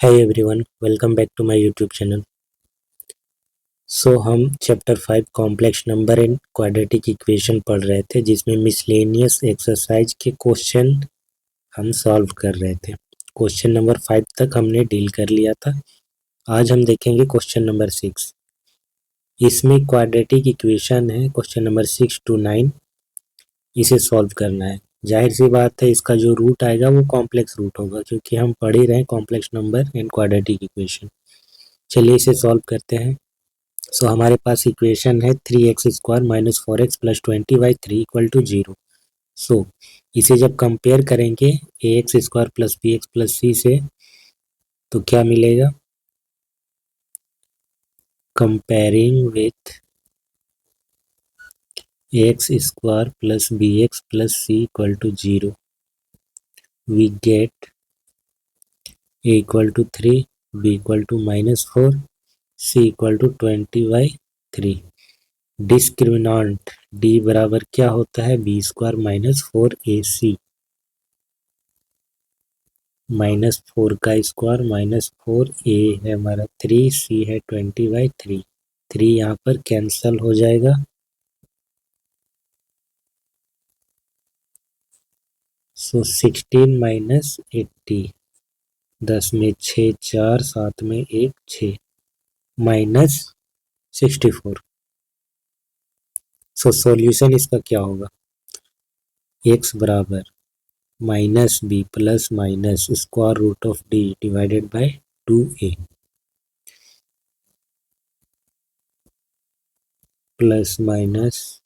Hi everyone, welcome back to my YouTube channel. हम chapter 5 complex number and quadratic equation पढ़ रहे थे, जिसमें मिसलेनियस एक्सरसाइज के क्वेश्चन हम सॉल्व कर रहे थे। क्वेश्चन नंबर 5 तक हमने डील कर लिया था। आज हम देखेंगे क्वेश्चन नंबर 6। इसमें क्वाड्रेटिक इक्वेशन है क्वेश्चन नंबर 6 to 9, इसे सॉल्व करना है। जाहिर सी बात है, इसका जो रूट आएगा वो कॉम्प्लेक्स रूट होगा, क्योंकि हम पढ़ ही रहे हैं complex number and quadratic equation. चलिए इसे सॉल्व करते हैं। हमारे पास इक्वेशन है 3x² - 4x + 20y3 = 0। इसे जब कंपेयर करेंगे ax² + bx + c से, तो क्या मिलेगा? Comparing with ax² + bx + c = 0, we get a = 3, b = -4, c = 20/3। डिस्क्रिमिनांट d बराबर क्या होता है? b² - 4ac, -4 का स्क्वायर -4a है हमारा 3c है 20/3। 3 यहाँ पर कैंसल हो जाएगा। 16 - 80, 10 में 6, 4, 7 में 1, 6, -64। सॉल्यूशन इसका क्या होगा? x बराबर -b + square root of d divided by 2a plus minus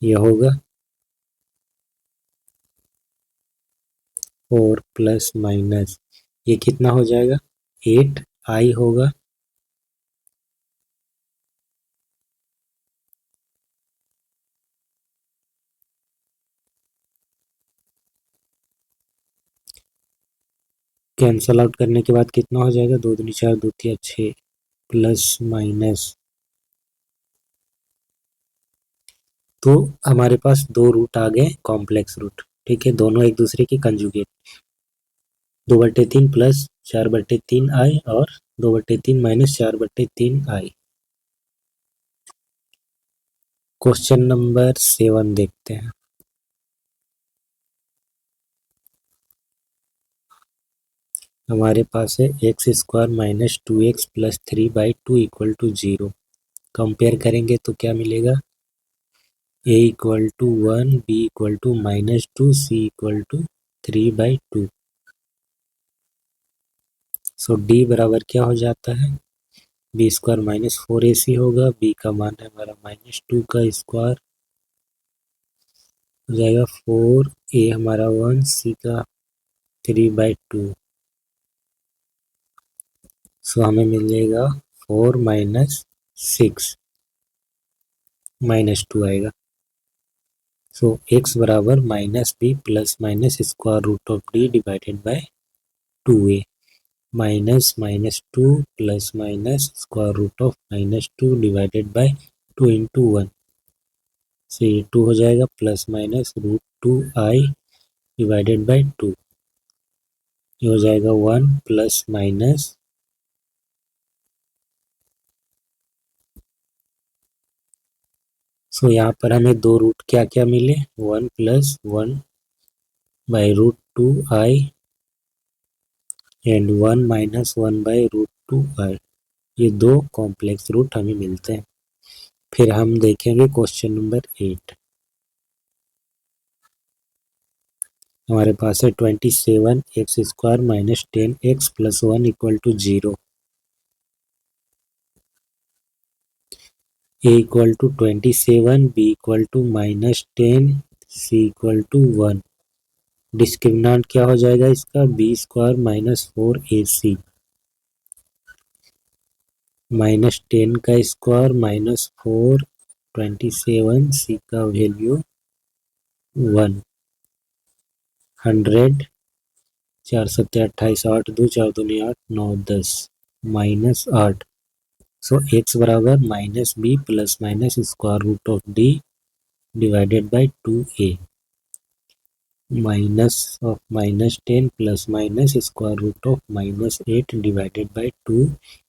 यह होगा 4 प्लस माइनस ये कितना हो जाएगा? 8i होगा। कैंसल आउट करने के बाद कितना हो जाएगा? 2 दूनी 4, 2 तिया 6 प्लस माइनस, तो हमारे पास दो रूट आ गए कॉम्प्लेक्स रूट। ठीक है, दोनों एक दूसरे की कंजुगेट। 2/3 प्लस 4/3i और 2/3 माइनस 4/3i। क्वेश्चन नंबर 7 देखते हैं। हमारे पास है x² - 2x + 3/2 = 0। कंपेयर करेंगे तो क्या मिलेगा? a = 1, b = -2, c = 3/2। d बराबर क्या हो जाता है? b² - 4ac होगा। b का मान है हमारा -2 का स्क्वायर हो जाएगा 4, a हमारा 1, c का 3/2। हमें मिलेगा 4 - 6 -2 आएगा। x बराबर -b + square root of d divided by 2a -2 + square root of -2 divided by 2 × 1 से ये 2 हो जाएगा plus minus √2i divided by 2। ये हो जाएगा 1 प्लस माइनस यहाँ पर हमें दो रूट क्या क्या मिले? 1 + 1 bye √2i and 1 - 1 bye √2i। ये दो कॉम्प्लेक्स रूट हमें मिलते हैं। फिर हम देखेंगे क्वेश्चन नंबर 8। हमारे पास है 27x² - 10x + 1 = 0। a = 27, b = -10, c = 1। डिस्क्रिमिनांट क्या हो जाएगा इसका? b² - 4ac -10 का स्क्वायर -4, 27, c का वैल्यू 1, 100, 4 × 7 = 28, 8 × 2 = 4 × 2 = 8, 9 × 10 -8। x बराबर -b + square root of d divided by 2a। Minus of -10 plus minus square root of -8 divided by 2।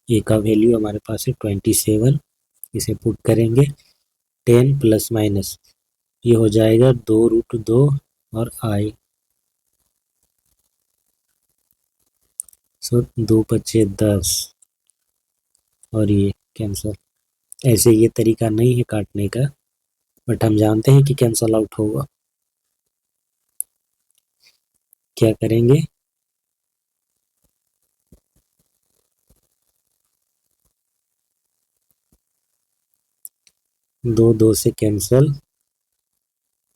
A का वैल्यू हमारे पास है 27। इसे पुट करेंगे 10 प्लस माइनस, ये हो जाएगा 2√2 और आई। सो 2×5 = 10 और ये कैंसल। ऐसे ये तरीका नहीं है काटने का, बट हम जानते हैं कि कैंसल आउट होगा। क्या करेंगे, 2 से कैंसल,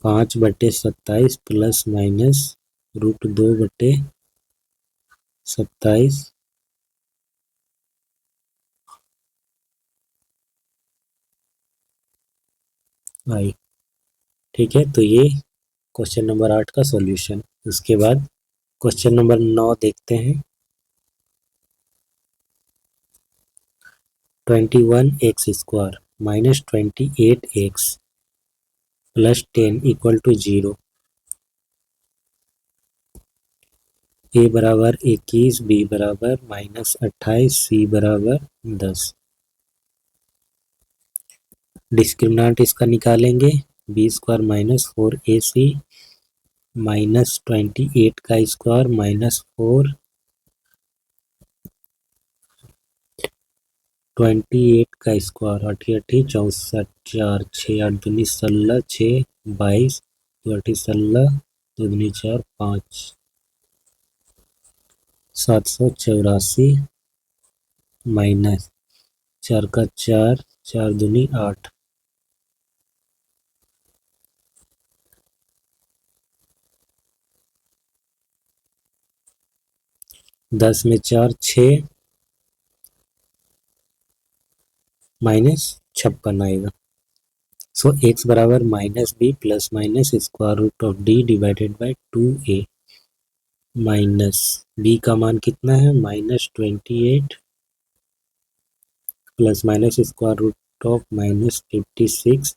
5/27 प्लस माइनस √2/27 आई। ठीक है, तो ये क्वेश्चन नंबर 8 का सॉल्यूशन। उसके बाद क्वेश्चन नंबर 9 देखते हैं। 21x² minus 28x plus 10 = 0। ए बराबर 21, बी बराबर -28, सी बराबर 10। डिस्क्रिमिनेंट इसका निकालेंगे, b² माइनस 4ac माइनस 28 का स्क्वायर माइनस 4, 28 का स्क्वायर 8 8 64, 4 6 8 दूनी 16, 6 22, 2 8 16, 2 दूनी 4 5, 784 माइनस 4 का 4, 4 दूनी 8, 10 में 4 6 माइनस 56 आएगा। सो x बराबर -b plus minus square root of d divided by 2a minus b का मान कितना है -28 plus minus square root of -56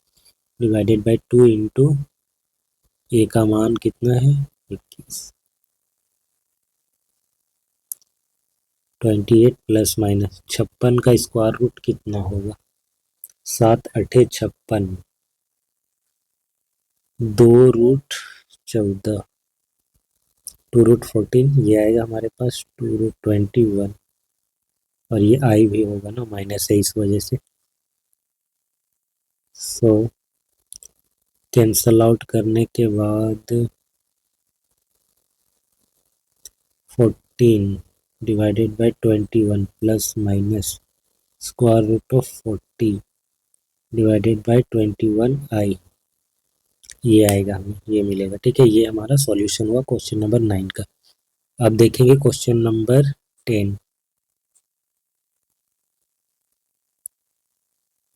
divided by 2 into a का मान कितना है 21। 28 प्लस माइनस 56 का स्क्वायर रूट कितना होगा, 7 8 56, 2√14, 2√14, ये आएगा हमारे पास 2√21 और ये आई भी होगा ना, माइनस है इस वजह से। सो कैंसल आउट करने के बाद 14 divided by 21 plus minus square root of 40 divided by 21 i, ये आएगा, हमें ये मिलेगा। ठीक है, ये हमारा सॉल्यूशन हुआ क्वेश्चन नंबर 9 का। अब देखेंगे question number 10।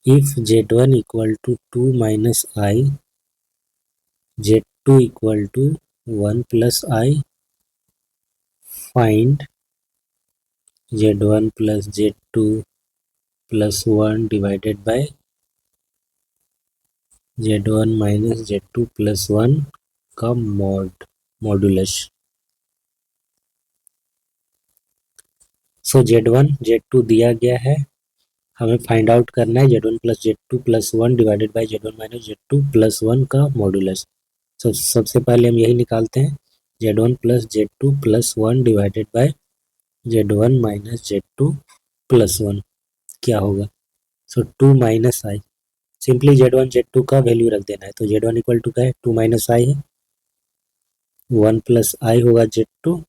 If z1 = 2 minus I, z2 = 1 plus I, find z1 plus z2 plus 1 divided by z1 minus z2 plus 1 का मॉडुलस। सो z1 z2 दिया गया है, हमें फाइंड आउट करना है z1 plus z2 plus 1 divided by z1 minus z2 plus 1 का modulus. सबसे पहले हम यही निकालते हैं, z1 plus z2 plus 1 divided by z1 minus z2 plus 1 क्या होगा। सो 2 माइनस आई, सिंपली z1 z2 का वैल्यू रख देना है। तो z1 इक्वल टू क्या है, 2 माइनस आई है, 1 प्लस आई होगा z2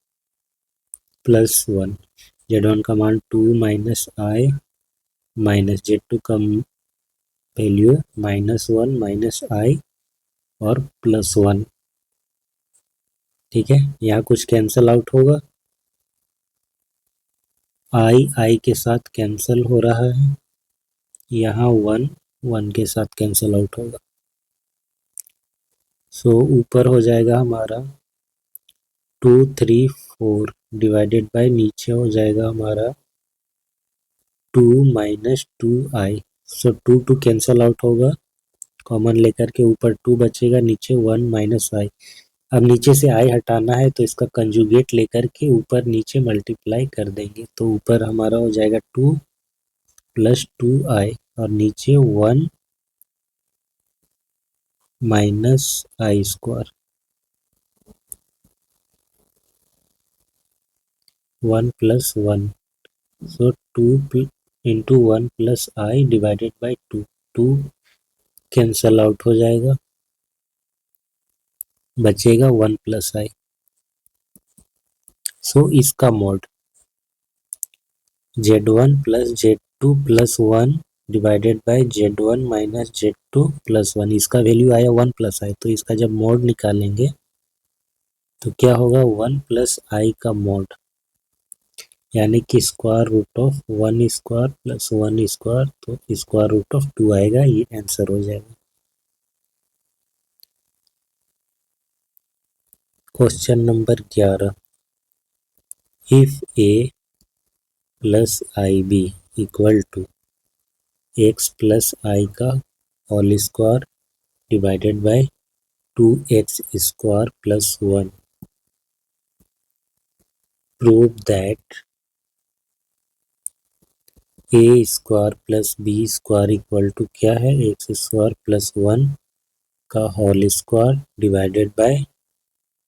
प्लस 1। z1 का मान 2 माइनस आई माइनस z2 का वैल्यू -1 माइनस आई और प्लस 1। ठीक है, यहाँ कुछ कैंसल आउट होगा, आई के साथ कैंसल हो रहा है, यहाँ 1 1 के साथ कैंसल आउट होगा। सो ऊपर हो जाएगा हमारा 2 3 4 डिवाइडेड बाय नीचे हो जाएगा हमारा 2 माइनस 2i। सो 2 कैंसल आउट होगा, कॉमन लेकर के ऊपर 2 बचेगा, नीचे 1 माइनस आई। अब नीचे से आई हटाना है तो इसका कंजुगेट लेकर के ऊपर नीचे मल्टीप्लाई कर देंगे, तो ऊपर हमारा हो जाएगा 2 प्लस 2i और नीचे 1 minus i square, 1 plus 1, so 2 into 1 plus I divided by 2, 2 cancel out हो जाएगा, बचेगा 1 प्लस आई। सो इसका mod z1 plus z2 plus 1 divided by z1 minus z2 plus 1, इसका वैल्यू आया 1 प्लस आई, तो इसका जब मॉड निकालेंगे तो क्या होगा 1 प्लस आई का मॉड, यानी कि square root of 1 square plus 1 square, तो स्क्वायर रूट ऑफ 2 आएगा, ये आंसर हो जाएगा। Question number 11, if a plus i b equal to x plus i का whole square divided by 2x square plus 1, prove that a square plus b square equal to क्या है, x square plus 1 का whole square divided by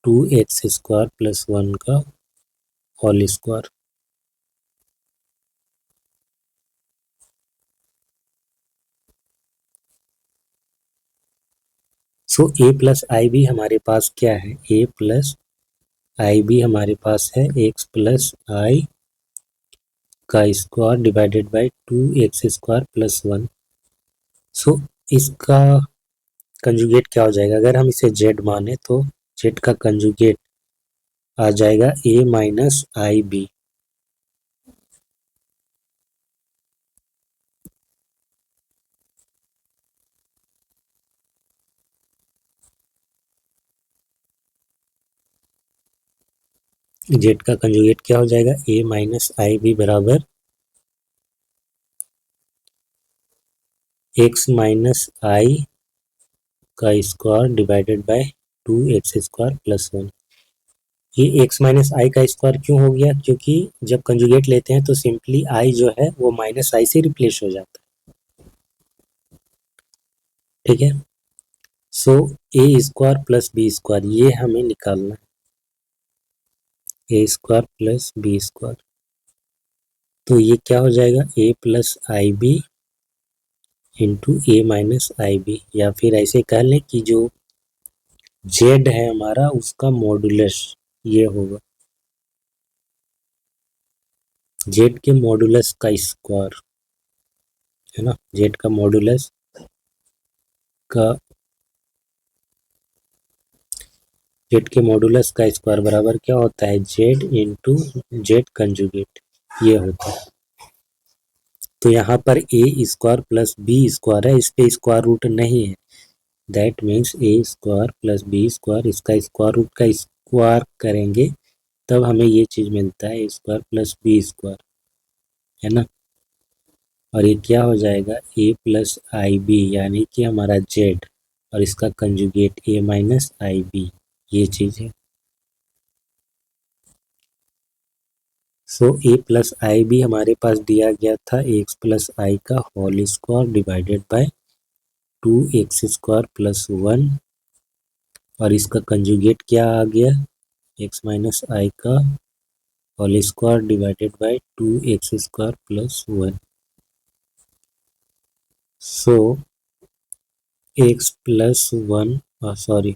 2x square plus 1 का whole square. So A plus i B हमारे पास क्या है, ए plus i B हमारे पास है x plus i का square divided by 2x square plus 1। सो इसका कंजुगेट क्या हो जाएगा, अगर हम इसे z माने तो z का कंजुगेट आ जाएगा a minus i b. z का कंजुगेट क्या हो जाएगा, a माइनस आई बी बराबर x माइनस आई का square divided by 2x square plus 1। ये x माइनस आई का स्क्वायर क्यों हो गया, क्योंकि जब कंजुगेट लेते हैं तो सिंपली i जो है वो माइनस आई से रिप्लेस हो जाता है, ठीक है। So a square plus b square ये हमें निकालना है, a square plus b square, तो ये क्या हो जाएगा a plus i b into a minus i b, या फिर ऐसे कह लें कि जो z है हमारा उसका मॉडुलस ये होगा, z के मॉडुलस का स्क्वायर है ना, z का मॉडुलस का z के मॉडुलस का स्क्वायर बराबर क्या होता है, z इंटू जेड कंजुगेट, ये होता है। तो यहाँ पर a square plus b square है, इस पे स्क्वायर रूट नहीं है, that means a square plus b square, इसका स्क्वायर रूट का स्क्वायर करेंगे तब हमें ये चीज़ मिलता है, a square plus b square, है ना। और ये क्या हो जाएगा, ए प्लस आई बी यानी कि हमारा जेड और इसका conjugate A minus i B, ये चीज़ है। So A plus i B हमारे पास दिया गया था एक्स प्लस आई का whole square divided by 2x square plus 1, और इसका कंजुगेट क्या आ गया, एक्स माइनस आई का whole square divided by 2x square plus 1। So x plus 1 sorry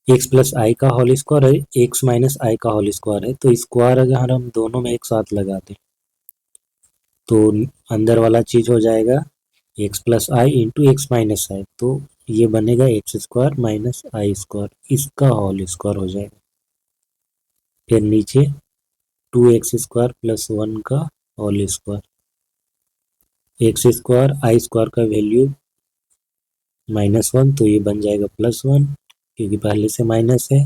x plus i का होल स्क्वायर है, एक्स माइनस आई का whole square है, तो स्क्वायर अगर हम दोनों में एक साथ लगा दें तो अंदर वाला चीज हो जाएगा एक्स प्लस आई इंटू एक्स माइनस आई, तो ये बनेगा x square minus i square, इसका होल स्क्वायर हो जाएगा। फिर नीचे 2x स्क्वायर प्लस 1 का होल स्क्वायर, एक्स स्क्वायर आई स्क्वायर का वैल्यू -1, तो ये बन जाएगा +1 क्योंकि पहले से माइनस है,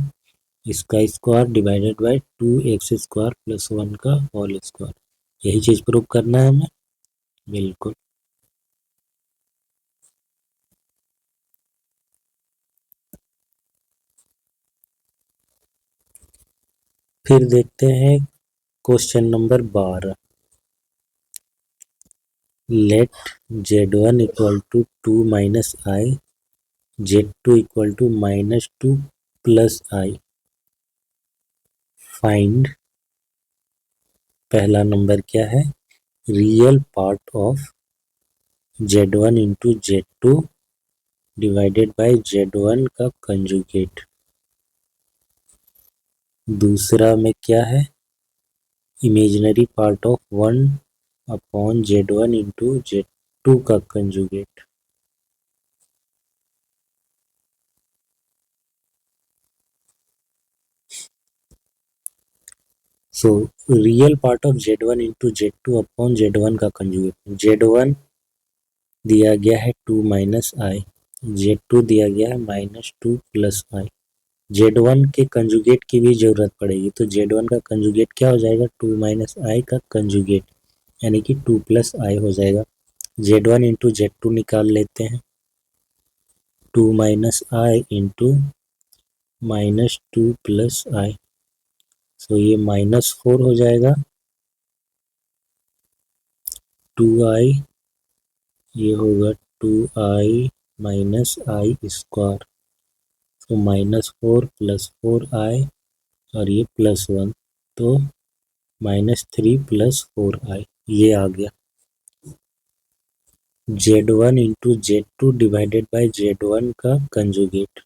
इसका square divided by 2x square plus 1 का होल स्क्वायर। यही चीज़ प्रूव करना है हमें, बिल्कुल। फिर देखते हैं question number 12। Let z1 equal to 2 minus आई, z2 equal to minus 2 plus आई। फाइंड, पहला नंबर क्या है, real part of z1 into z2 divided by z1 का कंजुगेट। दूसरा में क्या है, imaginary part of 1 upon z1 into z2 का conjugate. So real part of z1 into z2 upon z1 का कंजुगेट। z1 दिया गया है 2 माइनस आई, z2 दिया गया है माइनस 2 प्लस आई। z1 के कंजुगेट की भी जरूरत पड़ेगी, तो z1 का कंजुगेट क्या हो जाएगा, 2 माइनस आई का कंजुगेट, यानी कि 2 प्लस आई हो जाएगा। z1 इंटू z2 निकाल लेते हैं, 2 माइनस आई इंटू माइनस 2 प्लस आई, सो ये -4 हो जाएगा, 2i, ये होगा 2i माइनस आई स्क्वायर, तो -4 प्लस 4i और ये +1, तो -3 प्लस 4i, ये आ गया। z1 into z2 divided by z1 का कंजुगेट।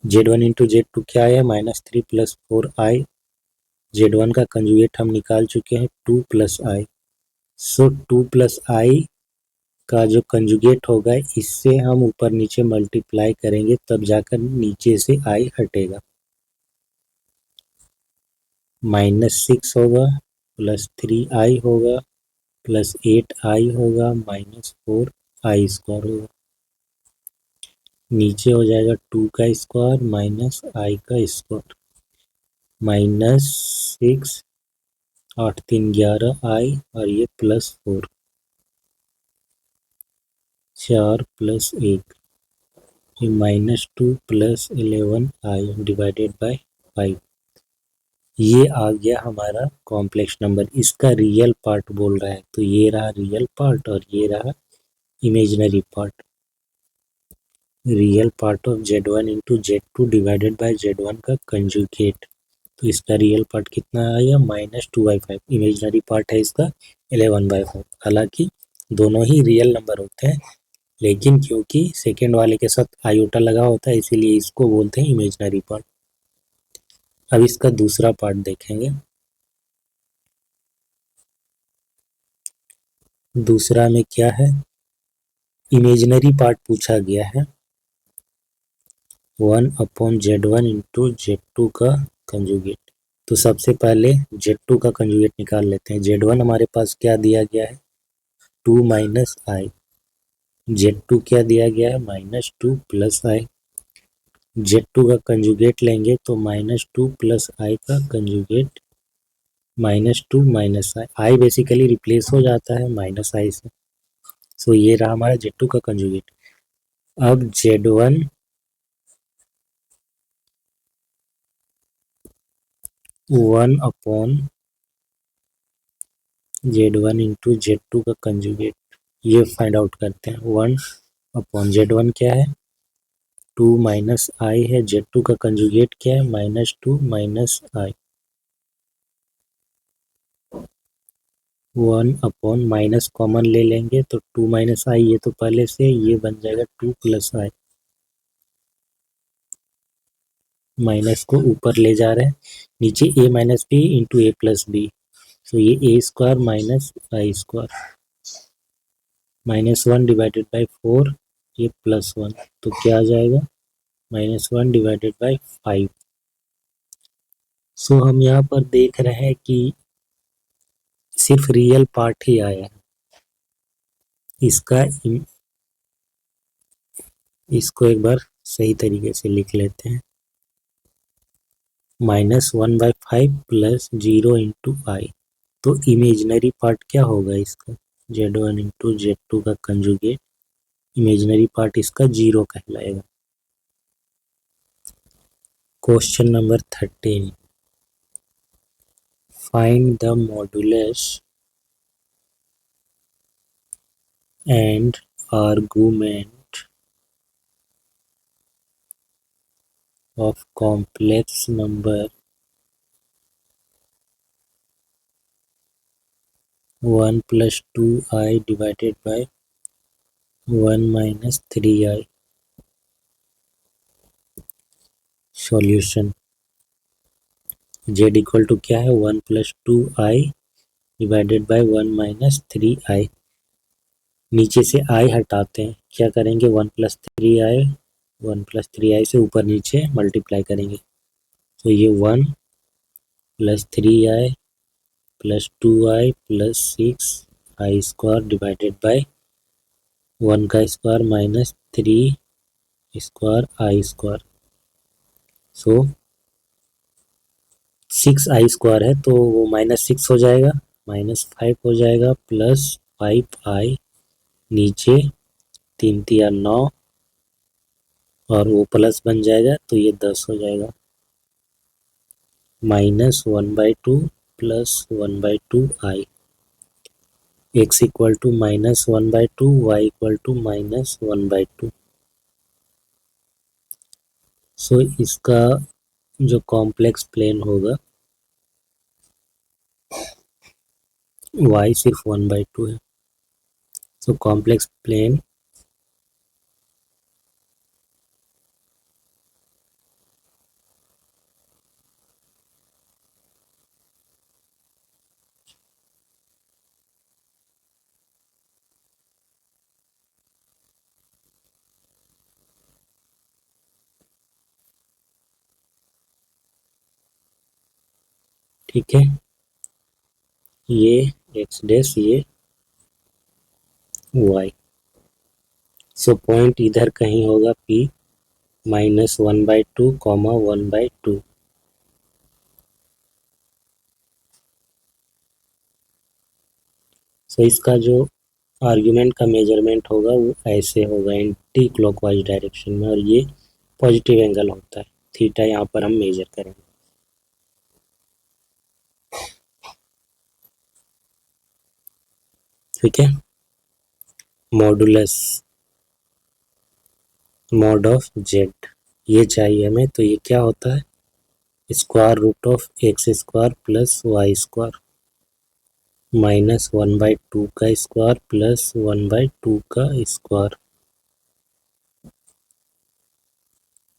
z1 इंटू z2 क्या है, -3 प्लस 4i, z1 का कंजुगेट हम निकाल चुके हैं 2 plus I, so 2 plus i का जो कंजुगेट होगा इससे हम ऊपर नीचे मल्टीप्लाई करेंगे, तब जाकर नीचे से आई हटेगा। -6 होगा, +3i होगा, +8i होगा, -4i स्क्वायर होगा। नीचे हो जाएगा 2 का स्क्वायर माइनस आई का स्क्वायर, -6, 8 3 11i और ये +4, 4 + 1, ये -2 + 11i डिवाइडेड बाय 5। ये आ गया हमारा कॉम्प्लेक्स नंबर। इसका रियल पार्ट बोल रहा है, तो ये रहा रियल पार्ट और ये रहा imaginary part. Real part of z1 into z2 divided by z1 का कंजुगेट, तो इसका रियल पार्ट कितना आया, -2/5। इमेजिनरी पार्ट है इसका 11/5। हालांकि दोनों ही रियल नंबर होते हैं, लेकिन क्योंकि सेकेंड वाले के साथ आयोटा लगा होता है इसीलिए इसको बोलते हैं इमेजिनरी पार्ट। अब इसका दूसरा पार्ट देखेंगे। दूसरा में क्या है, इमेजिनरी पार्ट पूछा गया है 1 अपॉन z1 इंटू z2 का कंजुगेट। तो सबसे पहले z2 का कंजुगेट निकाल लेते हैं। z1 हमारे पास क्या दिया गया है, 2 माइनस आई, z2 क्या दिया गया है, -2 प्लस आई। z2 का कंजुगेट लेंगे तो -2 प्लस आई का conjugate, -2 minus I, I basically replace हो जाता है माइनस आई से, सो ये रहा हमारा z2 का कंजुगेट। अब z1 1 upon z1 into z2 का कंजुगेट, ये फाइंड आउट करते हैं। 1 अपॉन z1 क्या है, 2 माइनस आई है, z2 का कंजुगेट क्या है, -2 माइनस आई। 1 अपॉन माइनस कॉमन ले लेंगे तो 2 माइनस आई, ये तो पहले से ये बन जाएगा 2 प्लस आई, माइनस को ऊपर ले जा रहे हैं, नीचे a minus b into a plus b, तो ये a square minus i square, -1 divided by 4, ये +1, तो क्या आ जाएगा, -1 डिवाइडेड बाई 5। सो हम यहाँ पर देख रहे हैं कि सिर्फ रियल पार्ट ही आया है। इसको एक बार सही तरीके से लिख लेते हैं, -1/5 प्लस 0 इंटू आई, तो इमेजिनरी पार्ट क्या होगा इसका, z1 इंटू z2 का कंजुगेट, इमेजिनरी पार्ट इसका 0 कहलाएगा। Question number 13. Find the modulus and argument of complex number 1 plus 2i divided by 1 minus 3i. Solution. Z equal to क्या है 1 plus 2i divided by 1 minus 3i. नीचे से i हटाते हैं, क्या करेंगे 1 से ऊपर नीचे मल्टीप्लाई करेंगे, तो ये 1 plus 3i plus 2i plus 6i square divided bye 1 का square minus 3 square i square. So 6i square है तो वो -6 हो जाएगा, -5 हो जाएगा प्लस 5i, नीचे 3 तिया 9 और वो प्लस बन जाएगा तो ये 10 हो जाएगा. -1/2 plus 1/2i. x equal to -1/2, y equal to -1/2. So इसका जो कॉम्प्लेक्स प्लेन होगा y सिर्फ 1/2 है. सो कॉम्प्लेक्स प्लेन ठीक है, ये x डैश ये y. सो पॉइंट इधर कहीं होगा P -1/2, 1/2. सो इसका जो आर्ग्यूमेंट का मेजरमेंट होगा वो ऐसे होगा एंटी क्लॉकवाइज डायरेक्शन में, और ये पॉजिटिव एंगल होता है, थीटा यहाँ पर हम मेजर करेंगे. ठीक है, मॉडुलस मॉड ऑफ जेड ये चाहिए हमें, तो ये क्या होता है square root of x square plus y square -1/2 का स्क्वायर प्लस 1/2 का स्क्वायर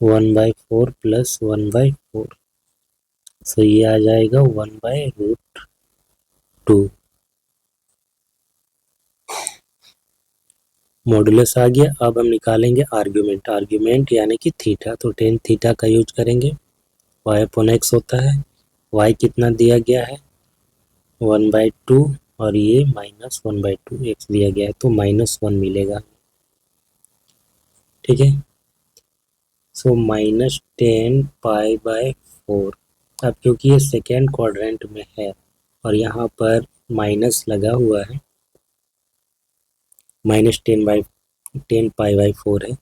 1/4 प्लस 1/4. सो ये आ जाएगा 1/√2. मॉडुलस आ गया. अब हम निकालेंगे आर्ग्यूमेंट यानी कि थीटा, तो टेन थीटा का यूज करेंगे. y अपॉन एक्स होता है, y कितना दिया गया है 1/2 और ये -1/2 x दिया गया है तो -1 मिलेगा. ठीक है, सो -10π/4. अब क्योंकि ये सेकेंड क्वाड्रेंट में है और यहाँ पर माइनस लगा हुआ है, -10π/4 है,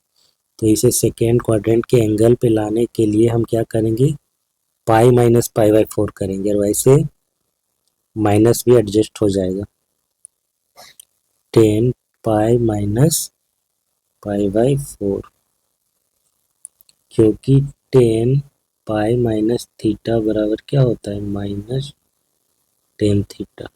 तो इसे सेकेंड क्वाड्रेंट के एंगल पे लाने के लिए हम क्या करेंगे पाई माइनस π/4 करेंगे, और वैसे माइनस भी एडजस्ट हो जाएगा. 10π माइनस π/4, क्योंकि 10π माइनस थीटा बराबर क्या होता है -10 थीटा.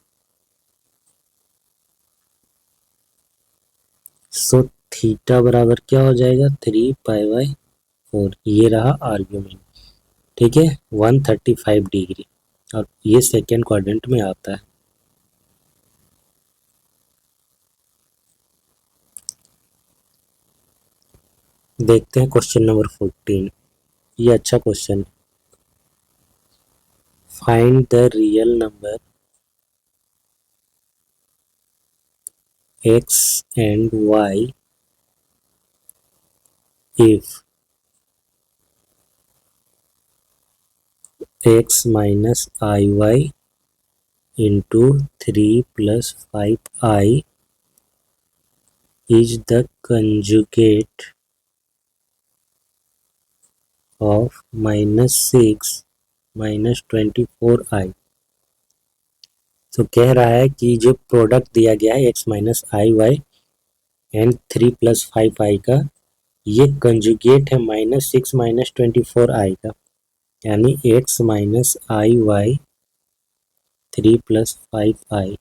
सो थीटा बराबर क्या हो जाएगा 3π/4. ये रहा आर्ग्यूमेंट. ठीक है, 135 डिग्री, और ये सेकेंड क्वाड्रेंट में आता है. देखते हैं क्वेश्चन नंबर 14. ये अच्छा क्वेश्चन है. Find the real number x and y if x minus iy into 3 plus 5i is the conjugate of -6 -24i। तो कह रहा है कि जो प्रोडक्ट दिया गया है x minus i y and 3 + 5i का, ये कंजुगेट है -6 -24i का, यानी x minus i Y 3 + 5i,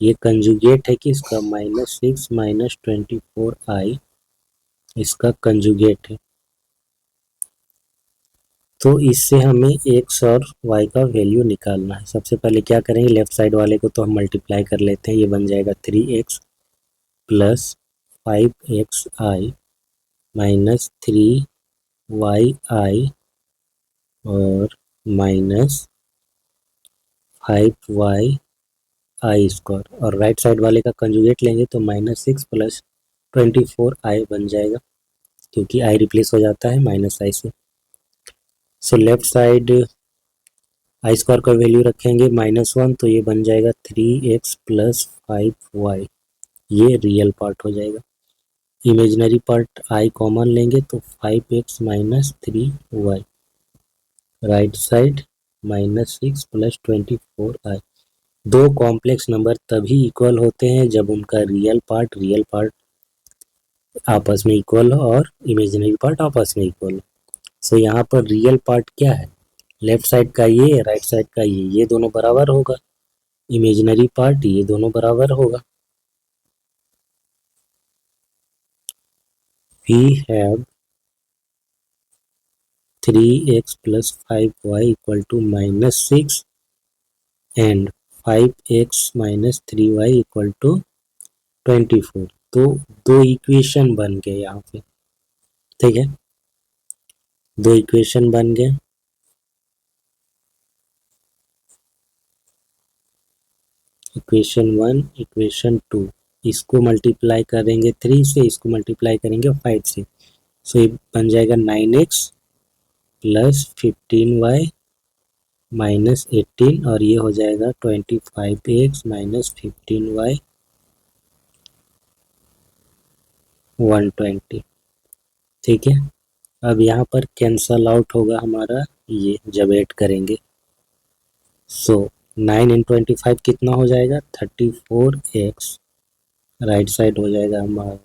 ये कंजुगेट है कि इसका -6 -24i इसका कंजुगेट है। तो इससे हमें x और y का वैल्यू निकालना है। सबसे पहले क्या करेंगे, लेफ्ट साइड वाले को तो हम मल्टीप्लाई कर लेते हैं, ये बन जाएगा 3x + 5xi माइनस 3yi और -5yi², और राइट साइड वाले का कंजुगेट लेंगे तो -6 + 24i बन जाएगा, क्योंकि i रिप्लेस हो जाता है -i से। सो लेफ्ट साइड i² का वैल्यू रखेंगे -1, तो ये बन जाएगा 3x + 5y, ये रियल पार्ट हो जाएगा। इमेजिनरी पार्ट i कॉमन लेंगे तो 5x - 3y, right side -6 + 24i। दो कॉम्प्लेक्स नंबर तभी इक्वल होते हैं जब उनका रियल पार्ट आपस में इक्वल हो और इमेजिनरी पार्ट आपस में इक्वल हो। सो यहाँ पर रियल पार्ट क्या है, लेफ्ट साइड का ये, राइट साइड का ये दोनों बराबर होगा। इमेजिनरी पार्ट ये दोनों बराबर होगा। We have 3x + 5y = -6 and 5x - 3y = 24। तो दो इक्वेशन बन गए यहाँ पे, ठीक है, दो इक्वेशन बन गए। इक्वेशन 1, इक्वेशन 2, इसको मल्टीप्लाई करेंगे 3 से, इसको मल्टीप्लाई करेंगे 5 से, सो ये बन जाएगा 9x + 15y - 18, और ये हो जाएगा 25x - 15y 120। ठीक है, अब यहाँ पर कैंसल आउट होगा हमारा ये जब ऐड करेंगे। सो 9 × 25 कितना हो जाएगा, 34x, राइट साइड हो जाएगा हमारा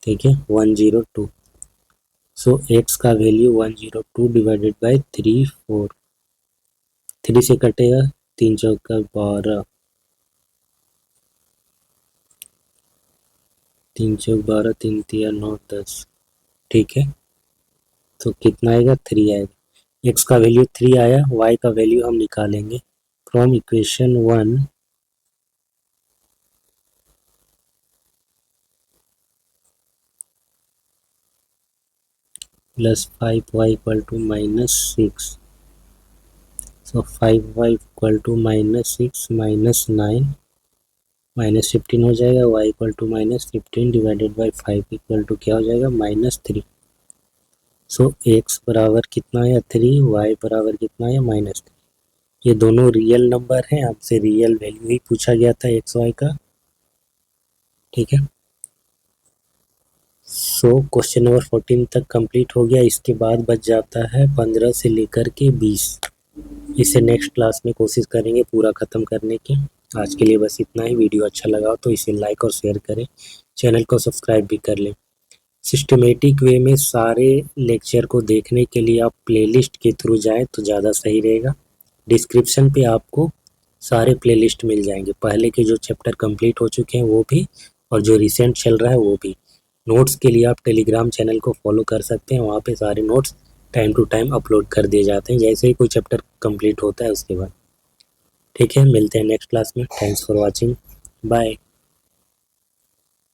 ठीक है 102। सो x का वैल्यू 102 डिवाइडेड बाय 3 4, 3 से कटेगा 3 चौका 12, 3 चौक 12, 3 तिया 9 10। ठीक है, तो कितना आएगा, 3 आएगा। x का वैल्यू 3 आया, y का वैल्यू हम निकालेंगे from equation 1 + 5y = -6। So 5y = -6 - 9 -15 हो जाएगा, y = -15 डिवाइडेड बाई 5 क्या हो जाएगा, -3। सो x बराबर कितना आया, 3, y बराबर कितना आया, -3। ये दोनों रियल नंबर हैं, आपसे रियल वैल्यू ही पूछा गया था एक्स वाई का। ठीक है, सो क्वेश्चन नंबर 14 तक कंप्लीट हो गया। इसके बाद बच जाता है 15 से लेकर के 20। इसे नेक्स्ट क्लास में कोशिश करेंगे पूरा ख़त्म करने की। आज के लिए बस इतना ही। वीडियो अच्छा लगा तो इसे लाइक और शेयर करें, चैनल को सब्सक्राइब भी कर लें। सिस्टमेटिक वे में सारे लेक्चर को देखने के लिए आप प्लेलिस्ट के थ्रू जाएं तो ज़्यादा सही रहेगा। डिस्क्रिप्शन पे आपको सारे प्लेलिस्ट मिल जाएंगे, पहले के जो चैप्टर कंप्लीट हो चुके हैं वो भी, और जो रिसेंट चल रहा है वो भी। नोट्स के लिए आप टेलीग्राम चैनल को फॉलो कर सकते हैं, वहाँ पे सारे notes time to time upload कर दिए जाते हैं जैसे ही कोई चैप्टर कंप्लीट होता है उसके बाद। ठीक है, मिलते हैं नेक्स्ट क्लास में। Thanks for watching, bye.